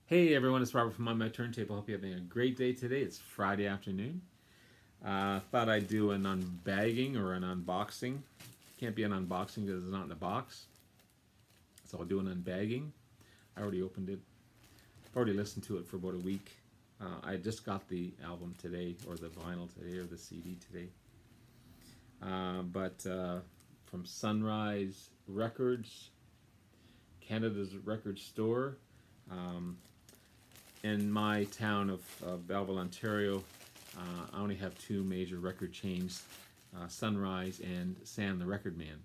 Hey everyone, it's Robert from On My Turntable. Hope you're having a great day today. It's Friday afternoon. Thought I'd do an unbagging or an unboxing. Can't be an unboxing because it's not in the box. So I'll do an unbagging. I already opened it. I've already listened to it for about a week. I just got the album today, or the vinyl today, or the CD today. But from Sunrise Records, Canada's record store. In my town of Belleville, Ontario, I only have two major record chains, Sunrise and Sam the Record Man.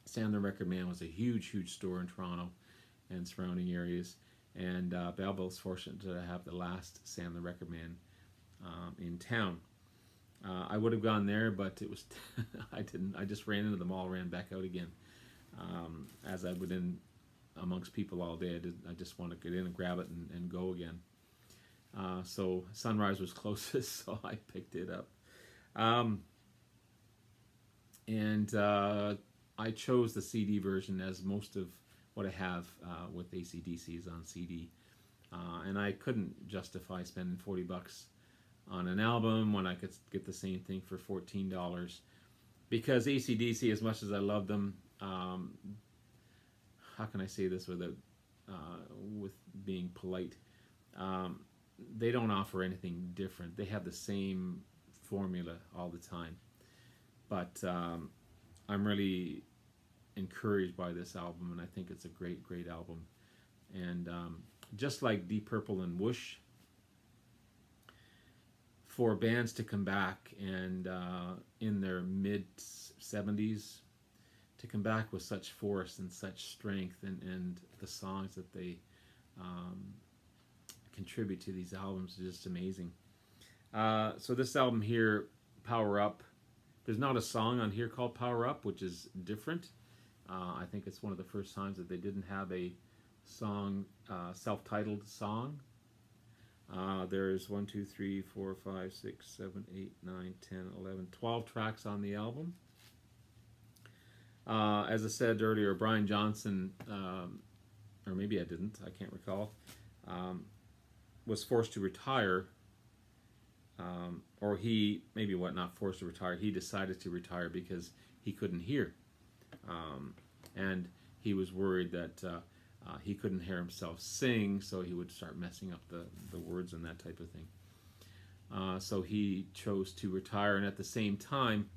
Sam the Record Man was a huge store in Toronto and surrounding areas, and Belleville's fortunate to have the last Sam the Record Man in town. I would have gone there, but it was I didn't. I just ran into the mall, ran back out again. As I would in amongst people all day, I just want to get in and grab it and go again. So Sunrise was closest, so I picked it up. I chose the CD version, as most of what I have with ACDC is on CD. And I couldn't justify spending $40 on an album when I could get the same thing for $14. Because ACDC, as much as I love them, how can I say this without with being polite? They don't offer anything different. They have the same formula all the time. But I'm really encouraged by this album, and I think it's a great album. And just like Deep Purple and Whoosh, for bands to come back and in their mid-70s, to come back with such force and such strength, and the songs that they contribute to these albums is just amazing. So this album here, Power Up, there's not a song on here called Power Up, which is different. I think it's one of the first times that they didn't have a song, self-titled song. There's 1, 2, 3, 4, 5, 6, 7, 8, 9, 10, 11, 12 tracks on the album. As I said earlier, Brian Johnson, or maybe I didn't, I can't recall, was forced to retire, or he, maybe what, not forced to retire, he decided to retire because he couldn't hear. And he was worried that he couldn't hear himself sing, so he would start messing up the words and that type of thing. So he chose to retire, and at the same time,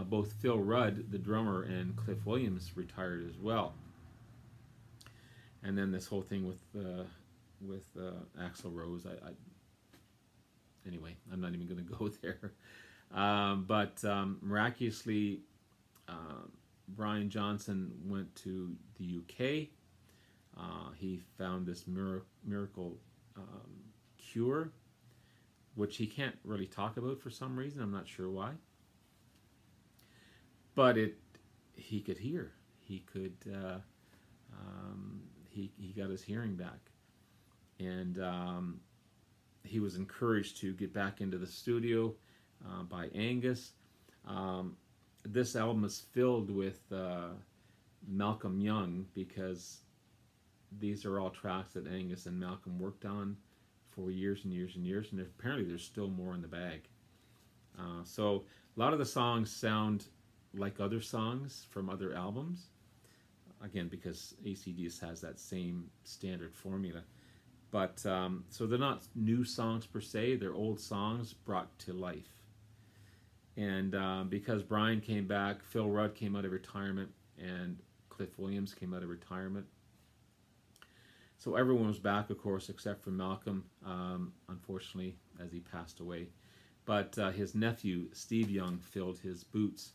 both Phil Rudd, the drummer, and Cliff Williams retired as well. And then this whole thing with Axl Rose, anyway, I'm not even going to go there. But miraculously, Brian Johnson went to the UK. He found this miracle cure, which he can't really talk about for some reason. I'm not sure why. But he could hear. He could. He got his hearing back, and he was encouraged to get back into the studio by Angus. This album is filled with Malcolm Young, because these are all tracks that Angus and Malcolm worked on for years and years and years, and apparently there's still more in the bag. So a lot of the songs sound like other songs from other albums, again because ACDC has that same standard formula. But so they're not new songs per se, they're old songs brought to life. And because Brian came back, Phil Rudd came out of retirement, and Cliff Williams came out of retirement. So everyone was back, of course, except for Malcolm, unfortunately, as he passed away. But his nephew, Steve Young, filled his boots.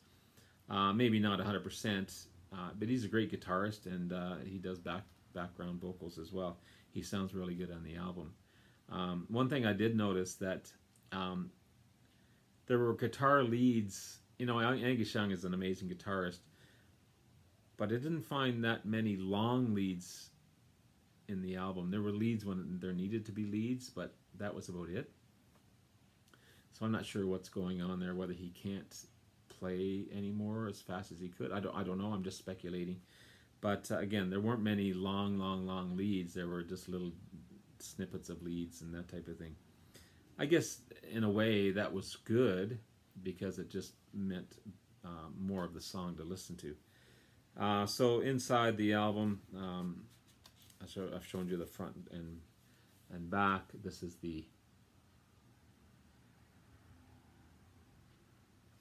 Maybe not 100%, but he's a great guitarist, and he does background vocals as well. He sounds really good on the album. One thing I did notice that there were guitar leads. You know, Angus Young is an amazing guitarist, but I didn't find that many long leads in the album. There were leads when there needed to be leads, but that was about it. So I'm not sure what's going on there, whether he can't play anymore as fast as he could. I don't know, I'm just speculating. But again, there weren't many long leads. There were just little snippets of leads and that type of thing. I guess in a way that was good because it just meant more of the song to listen to. So inside the album, I've shown you the front and back. This is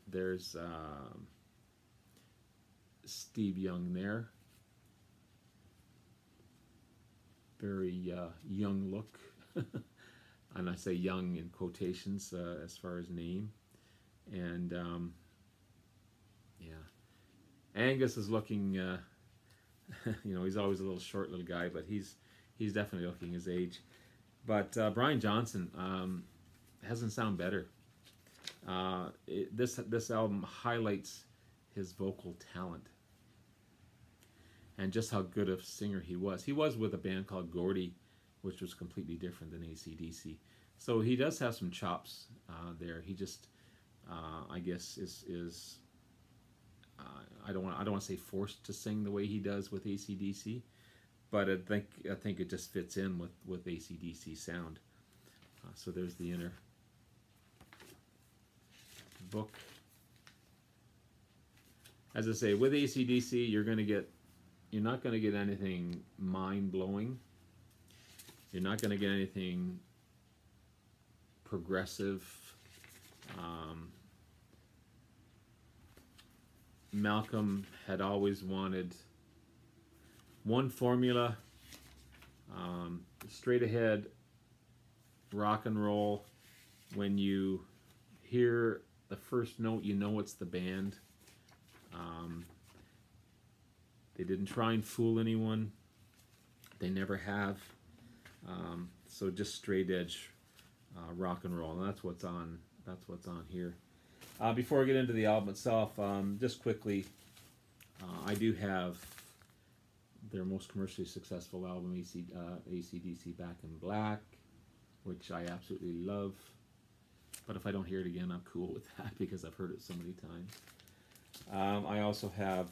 there's Steve Young there. Very young look. And I say young in quotations as far as name. And yeah, Angus is looking, you know, he's always a little short little guy, but he's definitely looking his age. But Brian Johnson hasn't sound better. This album highlights his vocal talent and just how good of a singer he was. He was with a band called Gordy, which was completely different than ACDC. So he does have some chops there. He just, I guess, is I don't want to say forced to sing the way he does with ACDC, but I think it just fits in with ACDC sound. So there's the inner book. As I say, with ACDC, you're not going to get anything mind-blowing. You're not going to get anything progressive. Malcolm had always wanted one formula, straight ahead rock and roll. When you hear the first note, you know it's the band. They didn't try and fool anyone. They never have. So just straight edge rock and roll, and that's what's on here. Before I get into the album itself, just quickly, I do have their most commercially successful album, ACDC Back in Black, which I absolutely love. But if I don't hear it again, I'm cool with that because I've heard it so many times. I also have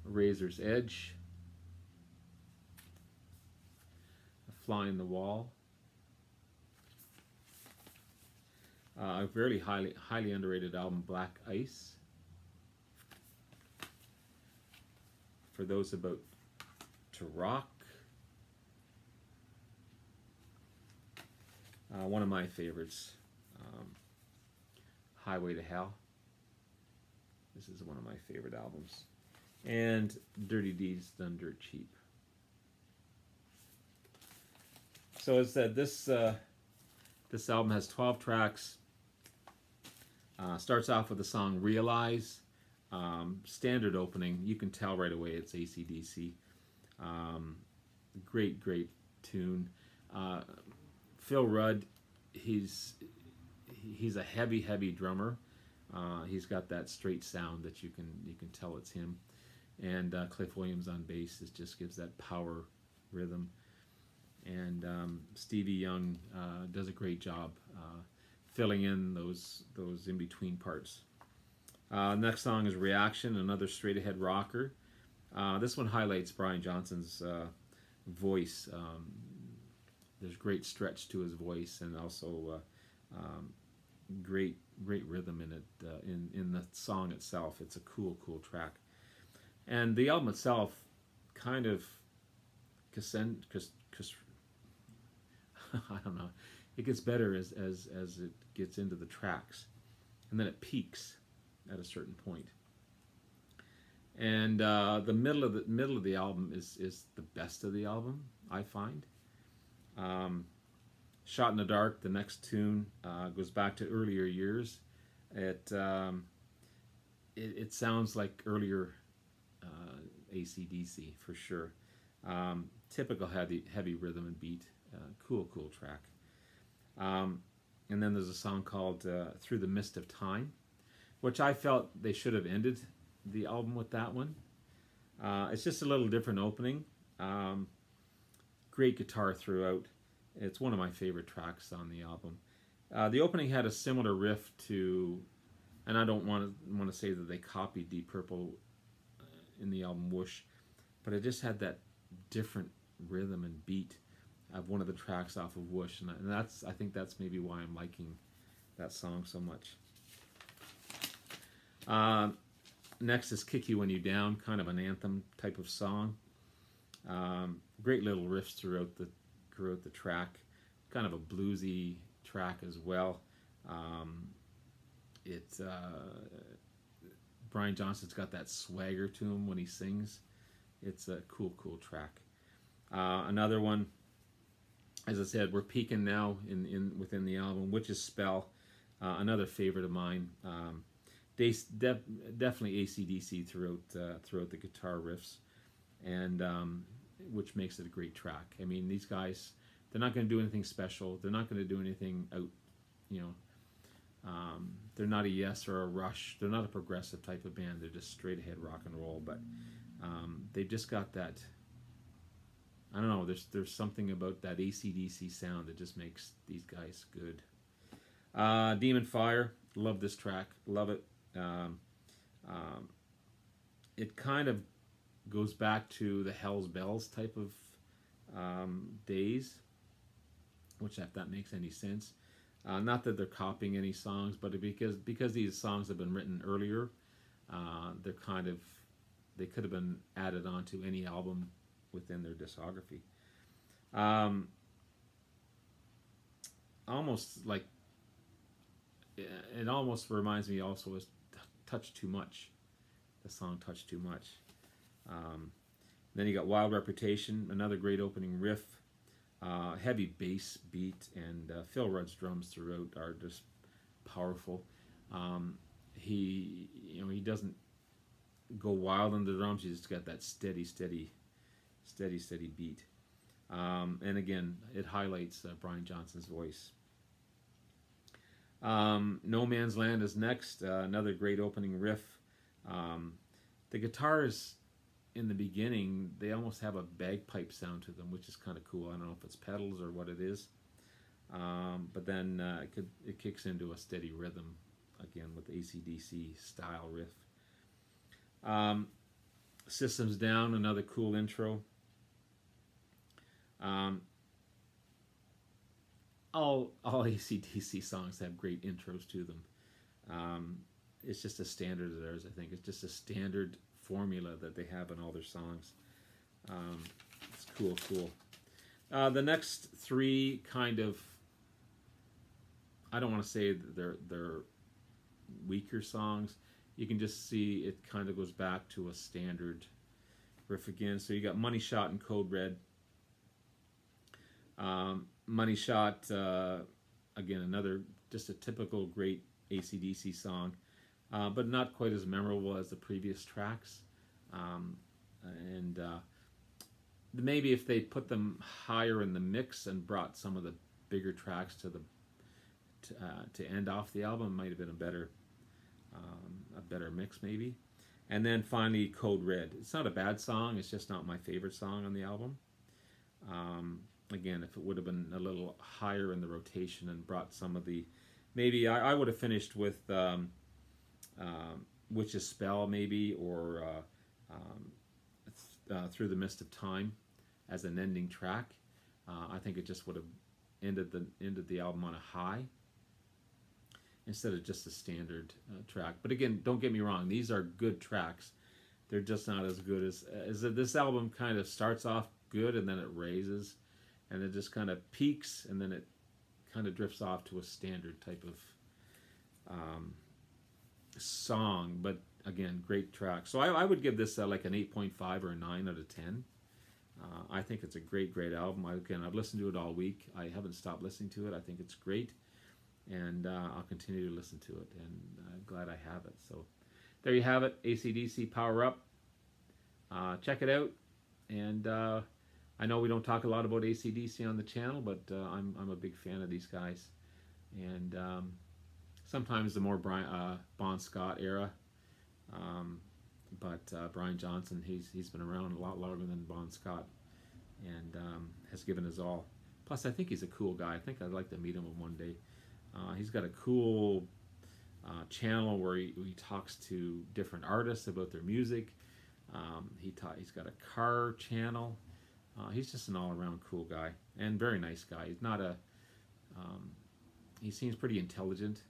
Razor's Edge, A Fly in the Wall, a very highly underrated album, Black Ice. For those about to rock, one of my favorites, Highway to Hell. This is one of my favorite albums. And Dirty Deeds Done Dirt Cheap. So as I said, this album has 12 tracks. Starts off with the song Realize. Standard opening. You can tell right away it's ACDC. Great tune. Phil Rudd, he's a heavy drummer. He's got that straight sound that you can tell it's him. And Cliff Williams on bass just gives that power rhythm. And Stevie Young does a great job filling in those in-between parts. Next song is Reaction, another straight-ahead rocker. This one highlights Brian Johnson's voice. There's great stretch to his voice, and also great rhythm in it. In the song itself, it's a cool track. And the album itself kind of I don't know. It gets better as it gets into the tracks, and then it peaks at a certain point. And the middle of the album is the best of the album, I find. Shot in the Dark, the next tune, goes back to earlier years. It sounds like earlier ACDC for sure. Typical heavy rhythm and beat. Cool track. And then there's a song called Through the Mist of Time, which I felt they should have ended the album with that one. It's just a little different opening. Great guitar throughout. It's one of my favorite tracks on the album. The opening had a similar riff to, and I don't want to say that they copied Deep Purple in the album Whoosh, but it just had that different rhythm and beat of one of the tracks off of Whoosh, and I think that's maybe why I'm liking that song so much. Next is "Kick You When You Down," kind of an anthem type of song. Great little riffs throughout the track, kind of a bluesy track as well. It's Brian Johnson's got that swagger to him when he sings. It's a cool track. Another one, as I said, we're peaking now within the album, which is "Spell," another favorite of mine. Definitely ACDC throughout the guitar riffs, and which makes it a great track. I mean, these guys, they're not going to do anything special. They're not going to do anything out, you know. They're not a Yes or a Rush. They're not a progressive type of band. They're just straight ahead rock and roll. But they've just got that. I don't know. There's something about that ACDC sound that just makes these guys good. Demon Fire. Love this track. Love it. It kind of goes back to the Hell's Bells type of days, which, if that makes any sense. Not that they're copying any songs, but because these songs have been written earlier, they could have been added onto any album within their discography. Almost like it almost reminds me also of "Touch Too Much," the song "Touch Too Much." Then you got "Wild Reputation," another great opening riff. Heavy bass beat, and Phil Rudd's drums throughout are just powerful. He doesn't go wild on the drums. He's just got that steady beat. And again, it highlights Brian Johnson's voice. "No Man's Land" is next. Another great opening riff. The guitars in the beginning, they almost have a bagpipe sound to them, which is kind of cool. I don't know if it's pedals or what it is, but then it kicks into a steady rhythm again with ACDC style riff. "Systems Down," another cool intro. All ACDC songs have great intros to them. It's just a standard of theirs, I think. It's just a standard formula that they have in all their songs. It's cool. The next three kind of, I don't want to say that they're weaker songs. You can just see it kind of goes back to a standard riff again. So you got "Money Shot" and "Code Red." "Money Shot," again, another just a typical great ACDC song. But not quite as memorable as the previous tracks. Maybe if they put them higher in the mix and brought some of the bigger tracks to end off the album, it might have been a better mix maybe. And then finally, "Code Red." It's not a bad song. It's just not my favorite song on the album. Again, if it would have been a little higher in the rotation and brought some of the, maybe I would have finished with "Which Is Spell" maybe, or "Through the Mist of Time" as an ending track. I think it just would have ended the album on a high instead of just a standard track. But again, don't get me wrong; these are good tracks. They're just not as good as this album kind of starts off good and then it raises, and it just kind of peaks and then it kind of drifts off to a standard type of song. But again, great track. So I would give this like an 8.5 or a 9 out of 10. I think it's a great album. I've listened to it all week. I haven't stopped listening to it. I think it's great, and I'll continue to listen to it, and I'm glad I have it. So there you have it, ACDC Power Up. Check it out, and I know we don't talk a lot about ACDC on the channel, but I'm a big fan of these guys, and sometimes the more Bon Scott era, but Brian Johnson, he's been around a lot longer than Bon Scott, and has given his all. Plus, I think he's a cool guy. I think I'd like to meet him one day. He's got a cool channel where he talks to different artists about their music. He's got a car channel. He's just an all-around cool guy and very nice guy. He's not a he seems pretty intelligent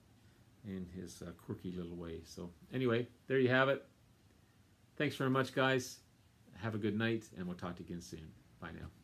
in his quirky little way. So anyway, there you have it. Thanks very much, guys. Have a good night, and we'll talk to you again soon. Bye now.